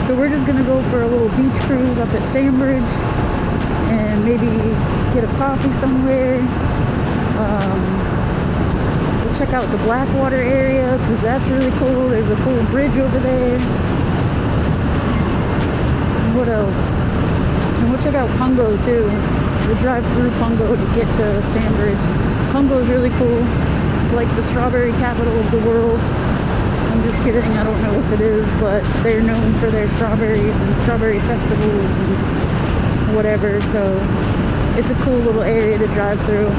So we're just gonna go for a little beach cruise up at Sandbridge and maybe get a coffee somewhere. We'll check out the Blackwater area because that's really cool. There's a cool bridge over there. What else? And we'll check out Pungo too. We'll drive through Pungo to get to Sandbridge. Pungo is really cool. It's like the strawberry capital of the world. I'm just kidding, I don't know what it is, but they're known for their strawberries and strawberry festivals and whatever, so it's a cool little area to drive through.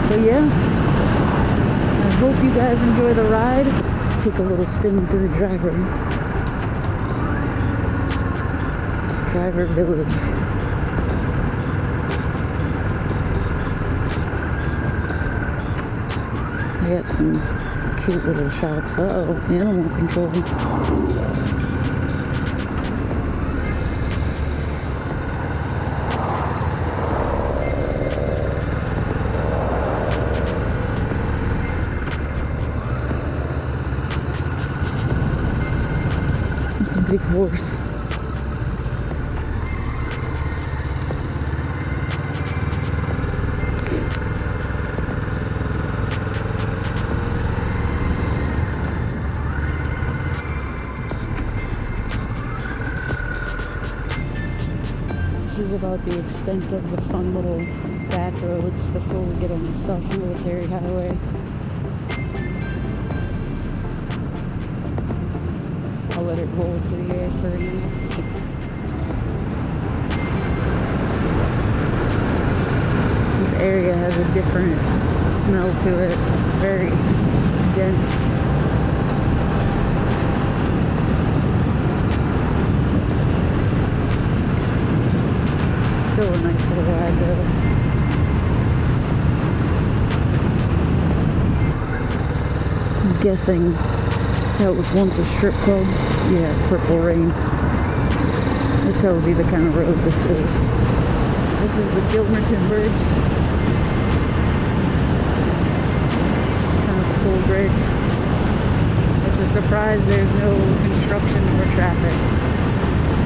So yeah, I hope you guys enjoy the ride. Take a little spin through Driver Village. I got some cute little shops. Uh-oh, animal control. It's a big horse. This is about the extent of the fun little back roads before we get on the self-military highway. I'll let it roll through the air for a minute. This area has a different smell to it. It's very dense. Still a nice little ride though. I'm guessing that was once a strip club. Yeah, Purple Rain. It tells you the kind of road this is. This is the Gilmerton Bridge. Kind of a cool bridge. It's a surprise there's no construction or traffic.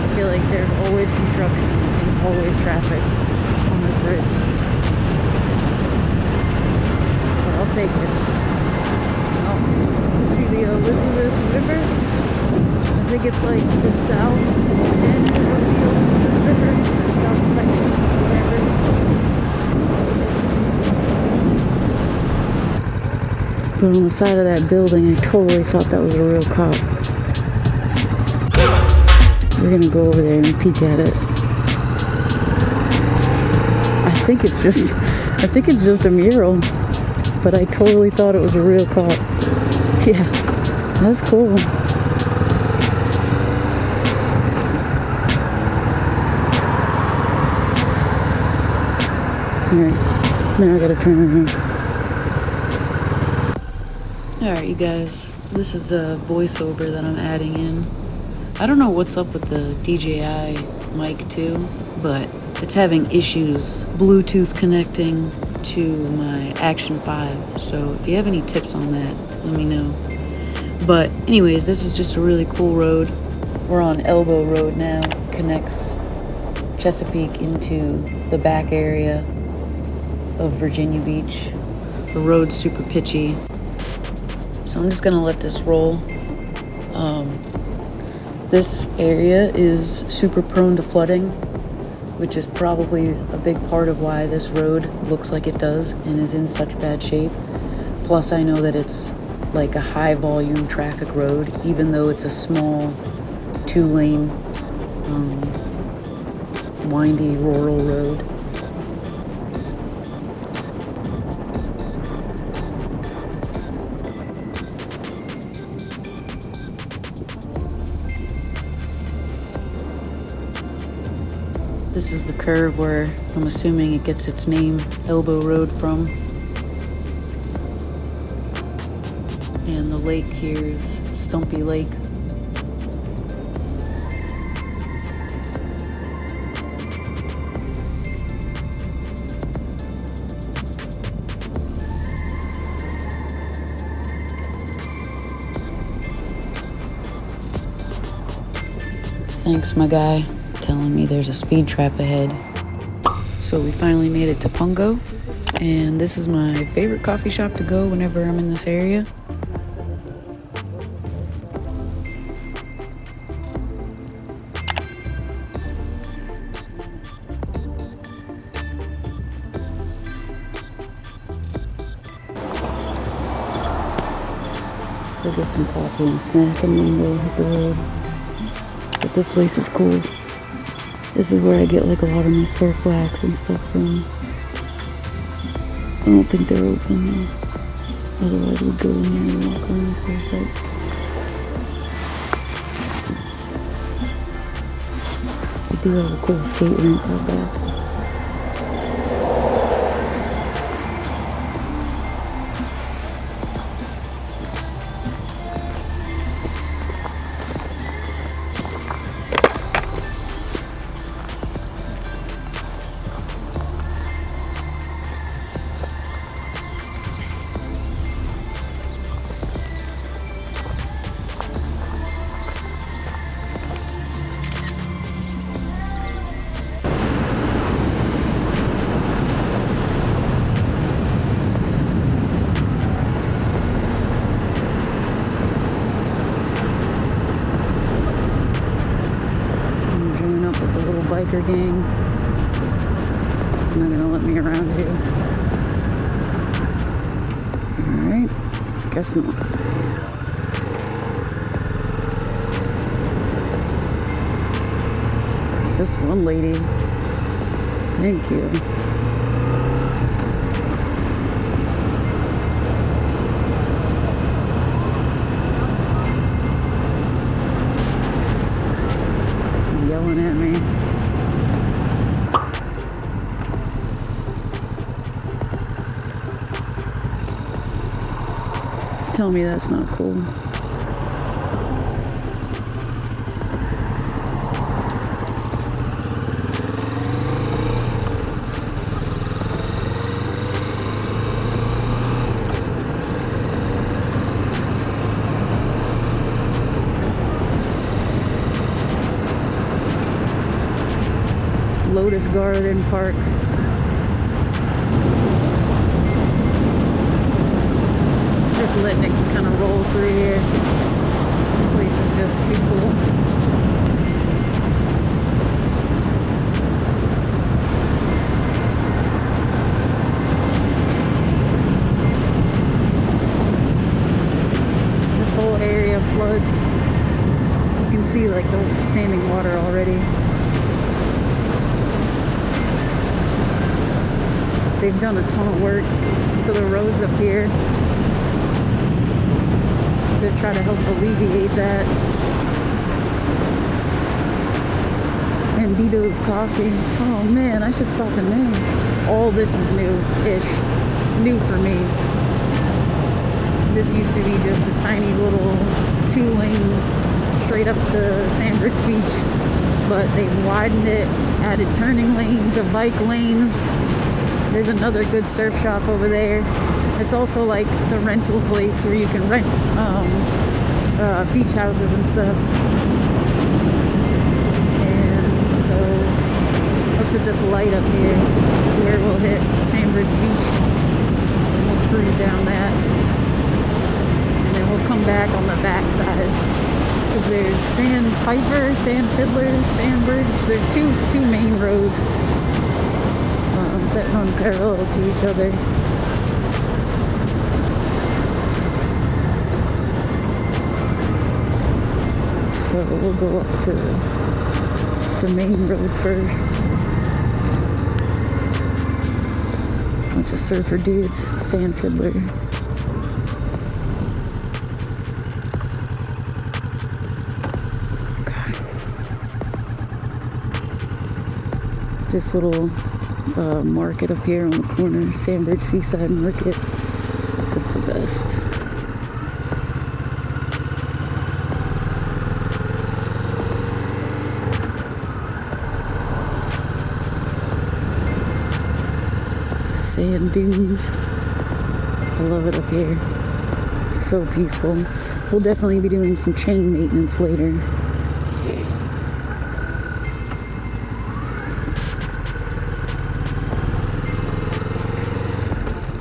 I feel like there's always construction and always traffic on this bridge. But I'll take it. Oh, you see the Elizabeth River? I think it's like the south end of the Elizabeth River, south section, whatever. But on the side of that building, I totally thought that was a real cop. We're gonna go over there and peek at it. I think it's just a mural, but I totally thought it was a real cop. Yeah, that's cool. Alright, now I gotta turn around. Alright, you guys, this is a voiceover that I'm adding in. I don't know what's up with the DJI mic too, but it's having issues Bluetooth connecting to my Action 5. So if you have any tips on that, let me know. But anyways, this is just a really cool road. We're on Elbow Road now. Connects Chesapeake into the back area of Virginia Beach. The road's super pitchy. So I'm just gonna let this roll. This area is super prone to flooding, which is probably a big part of why this road looks like it does and is in such bad shape. Plus, I know that it's like a high volume traffic road, even though it's a small 2-lane, windy rural road. This is the curve where I'm assuming it gets its name, Elbow Road, from. And the lake here is Stumpy Lake. Thanks, my guy, telling me there's a speed trap ahead. So we finally made it to Pungo, and this is my favorite coffee shop to go whenever I'm in this area. We'll get some coffee and snack and then we'll hit the road. But this place is cool. This is where I get like a lot of my surf wax and stuff from. I don't think they're open though. Otherwise we'd go in there and walk around for a sec. We do have a cool skate rink out back. Biker gang. They're not gonna let me around here. Alright, guess not. This one lady. Thank you. Yelling at me. Tell me that's not cool. Lotus Garden Park. Just letting it kind of roll through here. This place is just too cool. This whole area floods. You can see like the standing water already. They've done a ton of work to the roads up here to try to help alleviate that. And Dito's Coffee. Oh man, I should stop and name. All this is new-ish. New for me. This used to be just a tiny little 2 lanes straight up to Sandbridge Beach. But they've widened it, added turning lanes, a bike lane. There's another good surf shop over there. It's also like the rental place where you can rent beach houses and stuff. And so I'll put this light up here. This is where we'll hit Sandbridge Beach. And we'll cruise down that. And then we'll come back on the back side. Because there's Sandpiper, Sandfiddler, Sandbridge. There's two main roads that run parallel to each other. So we'll go up to the main road first. Bunch of surfer dudes, Sandfiddler. Okay. This little market up here on the corner, Sandbridge Seaside Market, is the best. Sand dunes. I love it up here. So peaceful. We'll definitely be doing some chain maintenance later.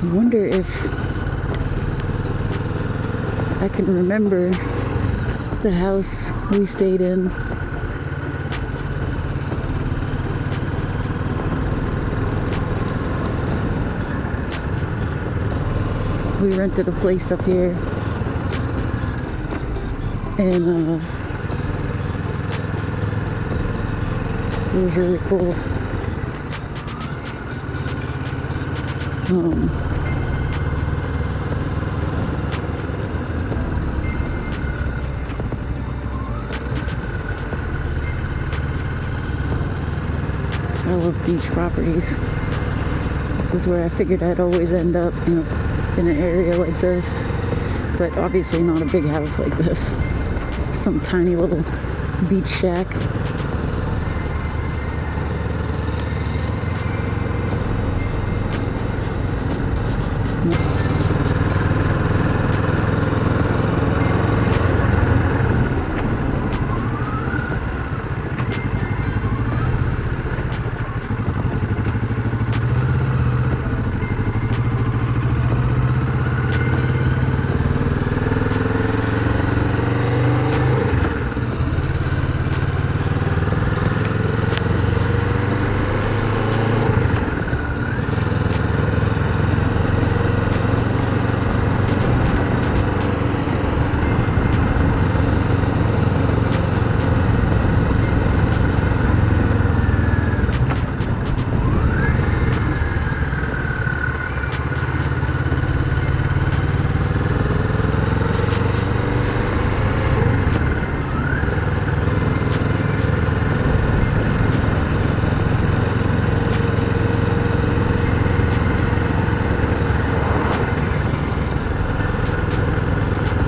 I wonder if I can remember the house we stayed in. We rented a place up here, and it was really cool. I love beach properties. This is where I figured I'd always end up, in an area like this, but obviously not a big house like this. Some tiny little beach shack.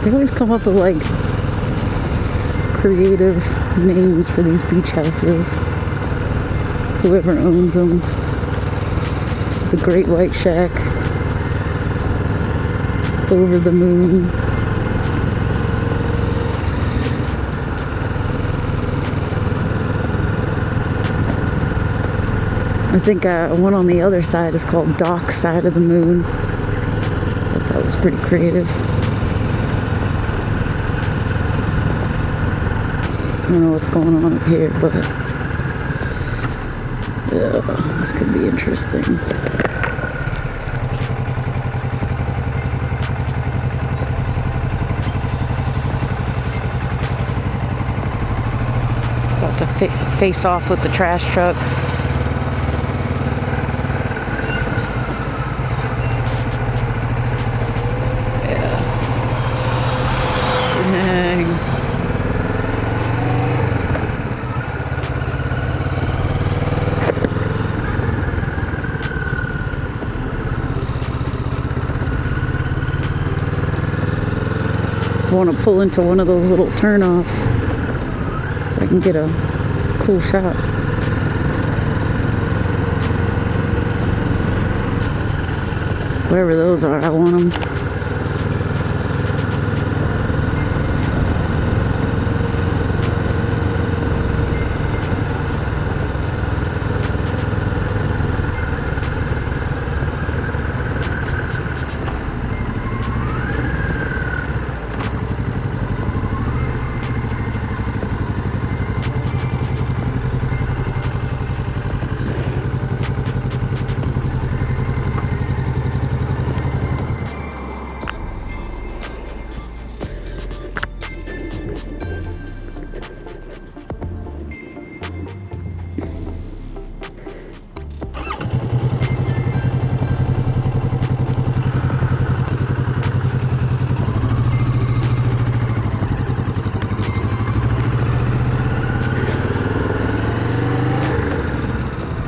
They always come up with like creative names for these beach houses. Whoever owns them. The Great White Shack. Over the Moon. I think one on the other side is called Dock Side of the Moon. I thought that was pretty creative. I don't know what's going on up here, but yeah, this could be interesting. About to face off with the trash truck. Yeah. Dang. I want to pull into one of those little turnoffs so I can get a cool shot. Wherever those are, I want them.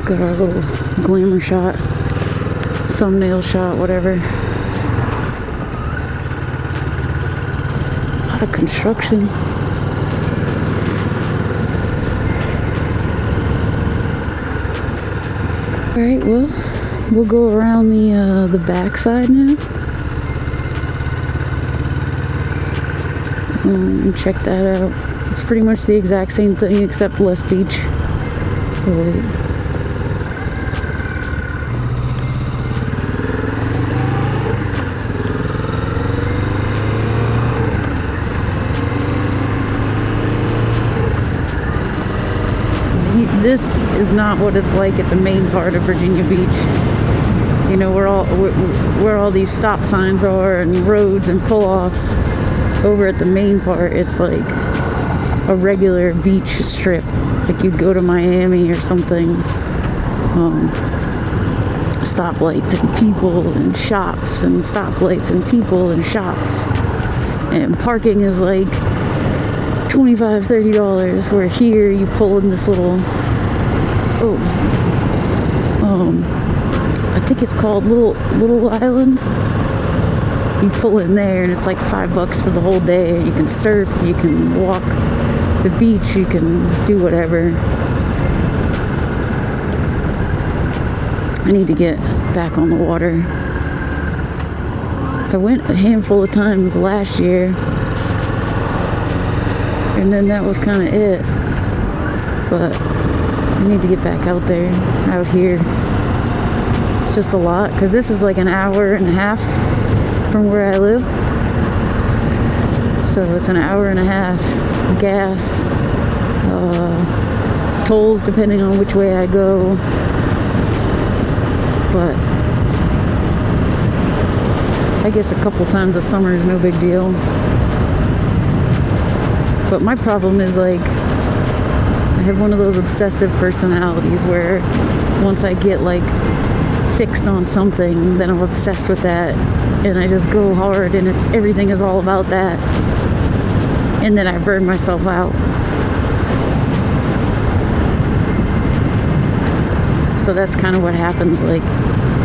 Got our little glamour shot, thumbnail shot, whatever. A lot of construction. Alright, well, we'll go around the back side now. And check that out. It's pretty much the exact same thing except less beach. This is not what it's like at the main part of Virginia Beach. You know, where all these stop signs are and roads and pull-offs. Over at the main part, it's like a regular beach strip, like you'd go to Miami or something. Stoplights and people and shops, and stoplights and people and shops, and parking is like $25-$30, where here you pull in this little I think it's called Little Island. You pull in there and it's like $5 for the whole day. You can surf, you can walk the beach, you can do whatever. I need to get back on the water. I went a handful of times last year, and then that was kind of it. But I need to get back out there, out here. It's just a lot, because this is like an hour and a half from where I live. So it's an hour and a half gas, tolls depending on which way I go. But I guess a couple times a summer is no big deal. But my problem is, like, I have one of those obsessive personalities where once I get like fixed on something, then I'm obsessed with that, and I just go hard, and everything is all about that, and then I burn myself out. So that's kind of what happens. Like,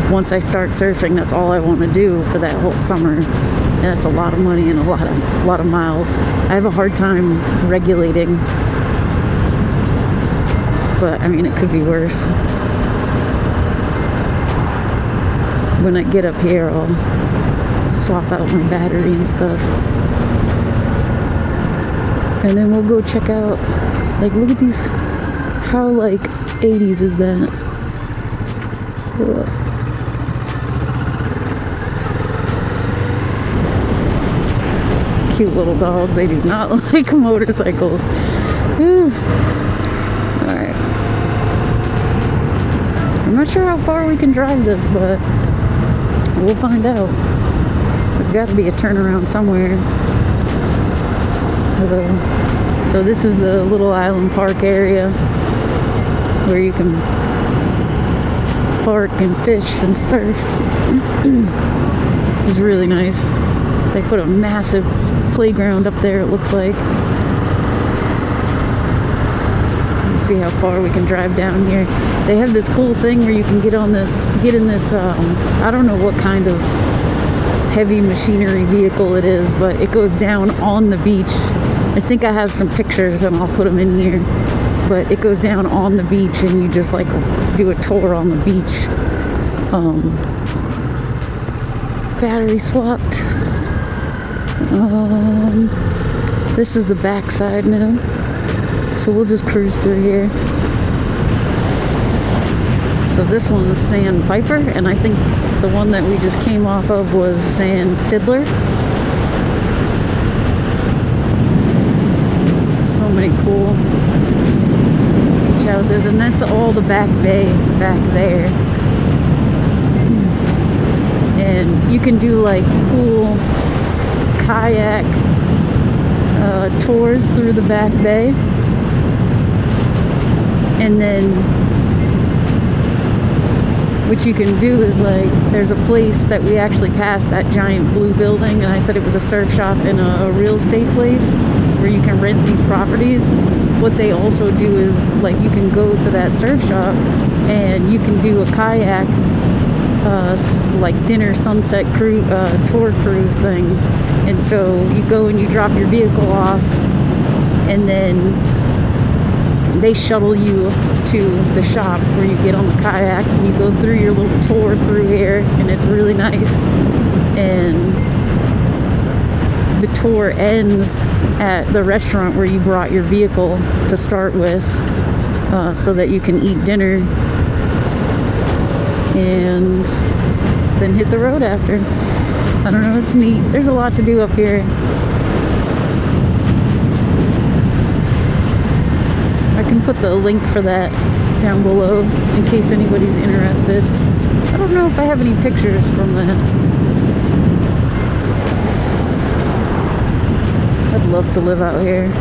once I start surfing, that's all I want to do for that whole summer, and that's a lot of money and a lot of miles. I have a hard time regulating, but I mean, it could be worse. When I get up here, I'll swap out my battery and stuff, and then we'll go check out, like, look at these, how like 80s is that? Ugh. Cute little dogs. They do not like motorcycles. Alright. I'm not sure how far we can drive this, but we'll find out. There's got to be a turnaround somewhere. So this is the Little Island Park area where you can park and fish and surf. It's really nice. They put a massive playground up there, it looks like. Let's see how far we can drive down here. They have this cool thing where you can get in this, I don't know what kind of heavy machinery vehicle it is, but it goes down on the beach. I think I have some pictures and I'll put them in here. But it goes down on the beach, and you just like do a tour on the beach. Battery swapped. This is the backside now, so we'll just cruise through here. So this one is Sandpiper, and I think the one that we just came off of was Sand Fiddler. So many cool beach houses, and that's all the back bay back there. And you can do like cool kayak tours through the back bay, and then what you can do is, like, there's a place that we actually passed, that giant blue building, and I said it was a surf shop and a real estate place where you can rent these properties. What they also do is, like, you can go to that surf shop and you can do a kayak like dinner sunset tour cruise thing. And so you go and you drop your vehicle off, and then they shuttle you to the shop where you get on the kayaks, and you go through your little tour through here, and it's really nice. And the tour ends at the restaurant where you brought your vehicle to start with, so that you can eat dinner and then hit the road after. I don't know, it's neat. There's a lot to do up here. I can can put the link for that down below in case anybody's interested. I don't know if I have any pictures from that. I'd love to live out here.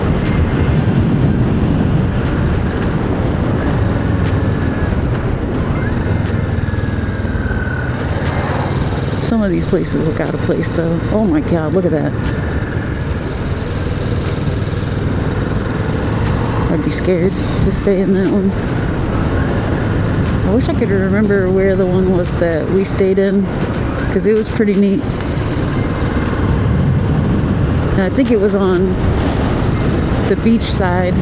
Some of these places look out of place though. Oh my god, look at that. I'd be scared to stay in that one. I wish I could remember where the one was that we stayed in, because it was pretty neat. And I think it was on the beach side,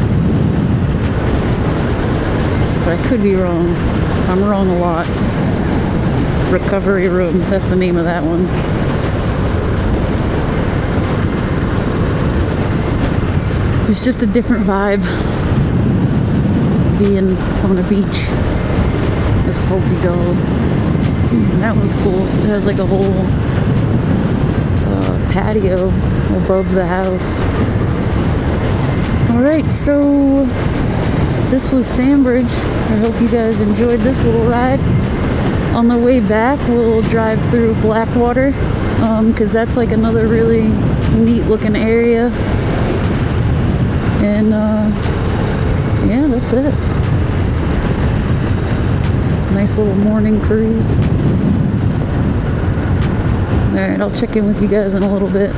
but I could be wrong. I'm wrong a lot. Recovery room, that's the name of that one. It's just a different vibe being on a beach. The salty dog. That was cool. It has like a whole patio above the house. Alright, so this was Sandbridge. I hope you guys enjoyed this little ride. On the way back, we'll drive through Blackwater, because that's like another really neat looking area. And yeah, that's it. Nice little morning cruise. Alright, I'll check in with you guys in a little bit.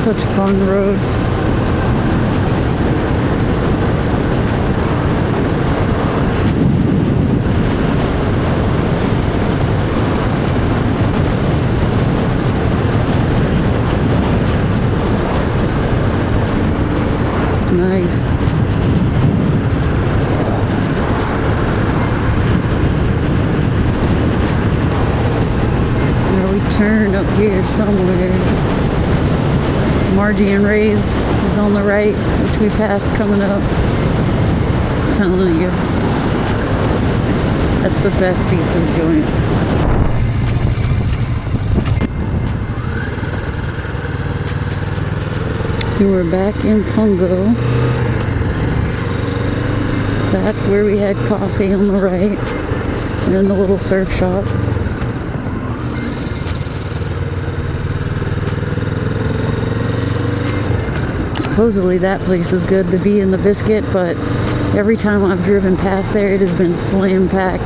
Such fun roads. Nice. Now we turn up here somewhere. Margie and Ray's is on the right, which we passed coming up. I'm telling you, that's the best seafood joint. We were back in Pungo. That's where we had coffee on the right, and then the little surf shop. Supposedly that place is good, the Bee and the Biscuit, but every time I've driven past there, it has been slam packed.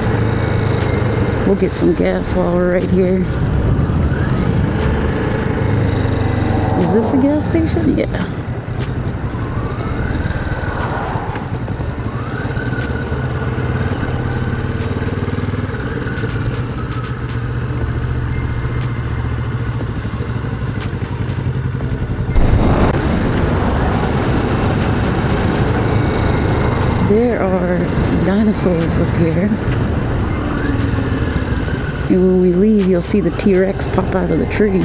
We'll get some gas while we're right here. Is this a gas station? Yeah. There are dinosaurs up here. And when we leave, you'll see the T-Rex pop out of the tree.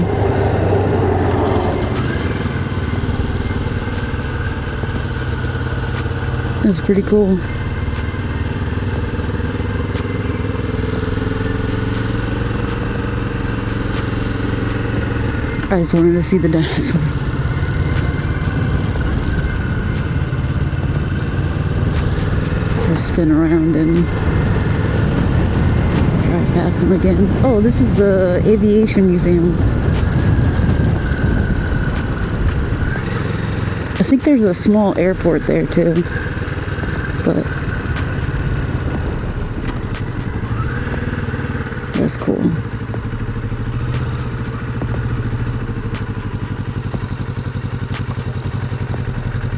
That's pretty cool. I just wanted to see the dinosaurs. We'll spin around and drive past them again. Oh, this is the aviation museum. I think there's a small airport there too, but that's cool.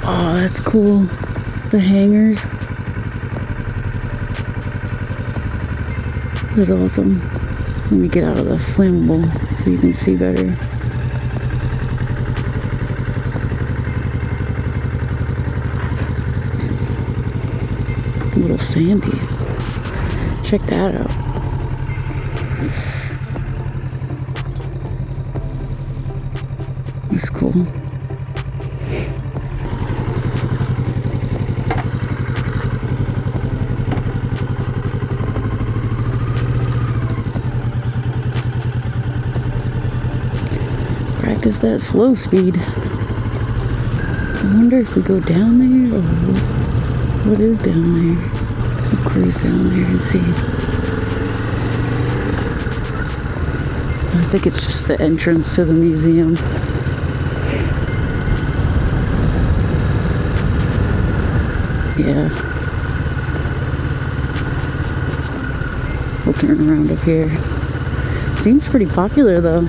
Oh, that's cool. The hangars. That's awesome. Let me get out of the flammable so you can see better. little sandy. Check that out. It's cool. Practice that slow speed. I wonder if we go down there or what is down there. We'll cruise down there and see. I think it's just the entrance to the museum. Yeah. We'll turn around up here. Seems pretty popular though.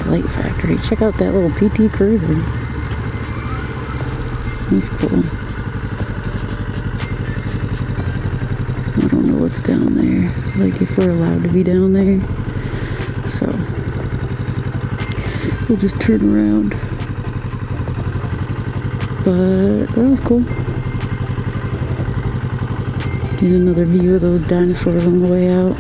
Flight Factory. Check out that little PT Cruiser. That's cool. I don't know what's down there. Like if we're allowed to be down there. So we'll just turn around. But that was cool. Get another view of those dinosaurs on the way out.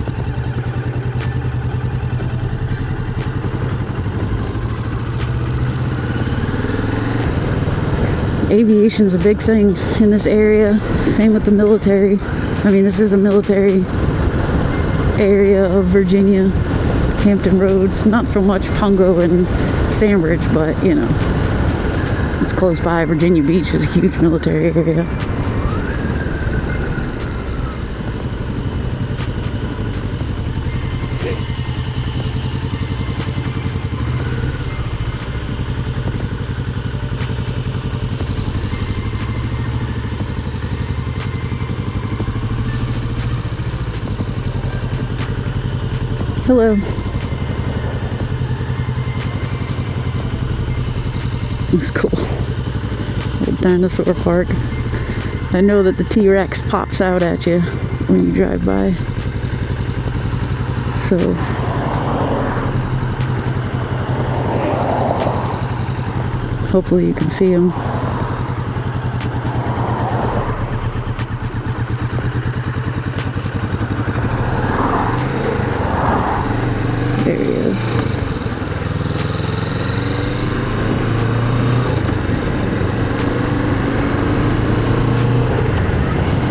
Aviation's a big thing in this area. Same with the military. I mean, this is a military area of Virginia. Hampton Roads. Not so much Pungo and Sandbridge, but you know, it's close by. Virginia Beach is a huge military area. Hello. It's cool. Little dinosaur park. I know that the T-Rex pops out at you when you drive by. So hopefully you can see him. There he is.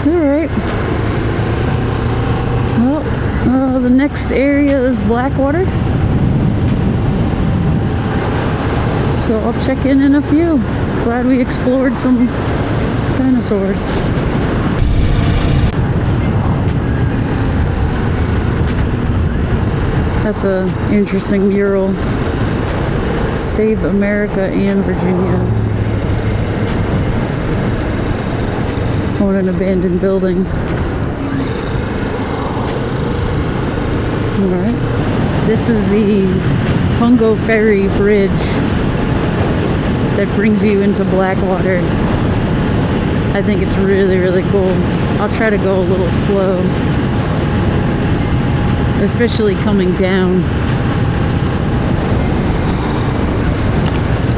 Alright. Well, the next area is Blackwater. So I'll check in a few. Glad we explored some dinosaurs. That's an interesting mural. Save America and Virginia. On an abandoned building. Alright. This is the Pungo ferry bridge that brings you into Blackwater. I think it's really, really cool. I'll try to go a little slow. Especially coming down.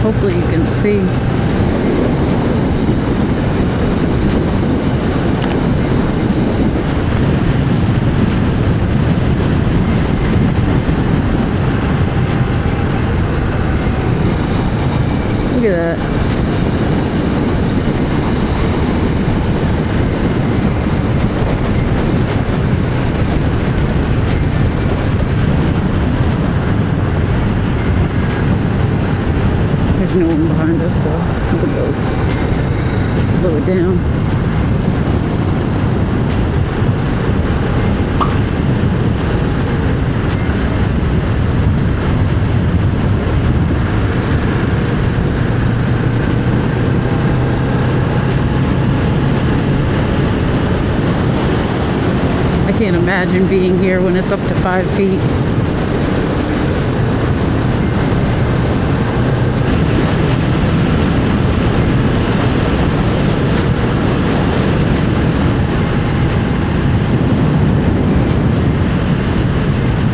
Hopefully you can see. Look at that. There's no one behind us, so we'll go slow it down. I can't imagine being here when it's up to 5 feet.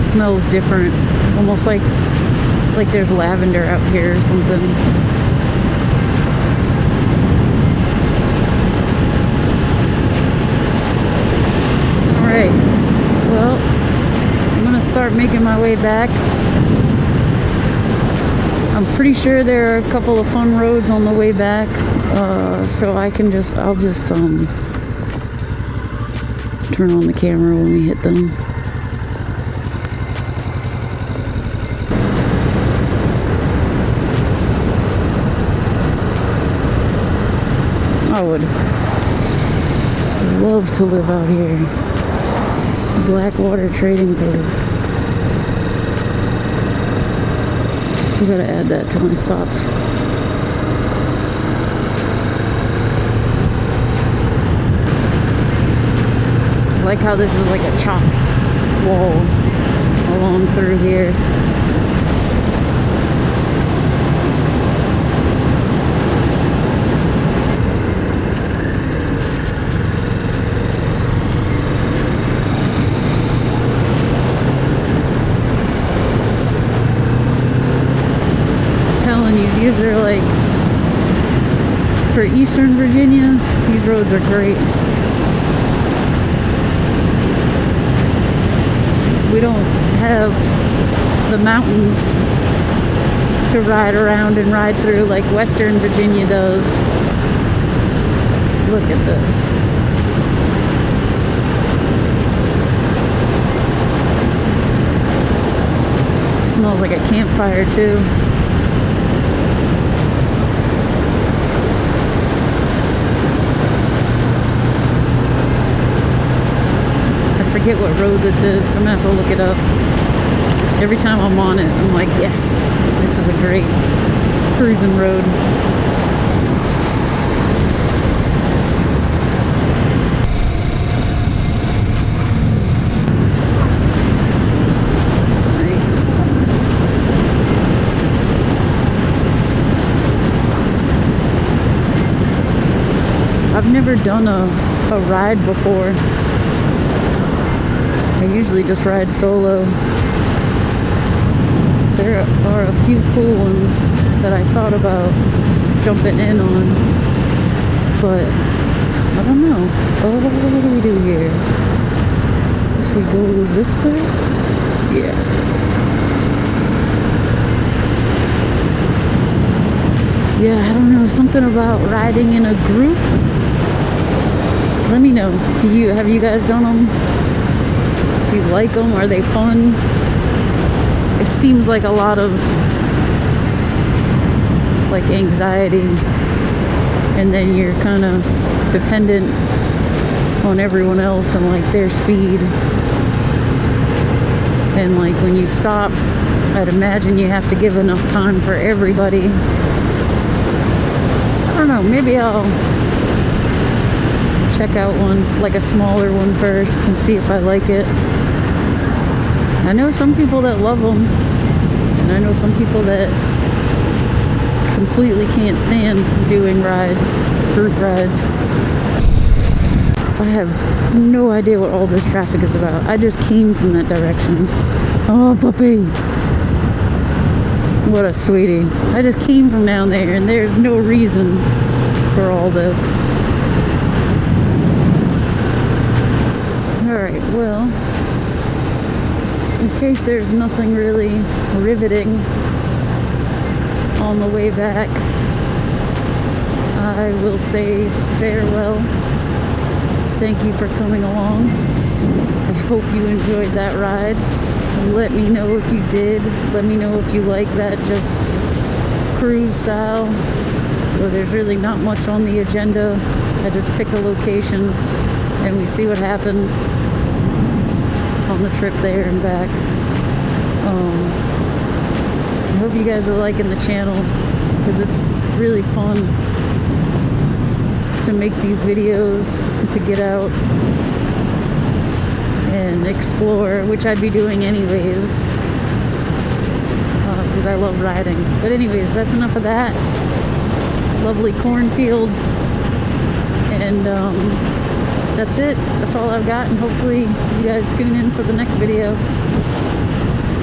Smells different, almost like Like there's lavender out here or something. Alright, well, I'm gonna start making my way back. I'm pretty sure there are a couple of fun roads on the way back, so I'll just turn on the camera when we hit them. I would love to live out here. Blackwater trading post. I gotta add that to my stops. I like how this is like a chopped wall along through here. These are like, for Eastern Virginia, these roads are great. We don't have the mountains to ride around and ride through like Western Virginia does. Look at this. Smells like a campfire too. I forget what road this is. I'm gonna have to look it up. Every time I'm on it, I'm like, yes, this is a great cruising road. I've never done a ride before. I usually just ride solo. There are a few cool ones that I thought about jumping in on, but I don't know. Oh, what do we do here? Guess we go this way? Yeah. Yeah, I don't know. Something about riding in a group. Let me know. Have you guys done them? Do you like them? Are they fun? It seems like a lot of like anxiety, and then you're kind of dependent on everyone else and like their speed. And like when you stop, I'd imagine you have to give enough time for everybody. I don't know, maybe I'll check out one, like a smaller one first, and see if I like it. I know some people that love them, and I know some people that completely can't stand doing rides, group rides. I have no idea what all this traffic is about. I just came from that direction. Oh, puppy. What a sweetie. I just came from down there, and there's no reason for all this. Alright, well, in case there's nothing really riveting on the way back, I will say farewell. Thank you for coming along. I hope you enjoyed that ride. Let me know if you did. Let me know if you like that just cruise style, where there's really not much on the agenda. I just pick a location and we see what happens on the trip there and back. I hope you guys are liking the channel, because it's really fun to make these videos, to get out and explore, which I'd be doing anyways, because I love riding. But anyways, that's enough of that. Lovely cornfields, and that's it. That's all I've got, and hopefully you guys tune in for the next video.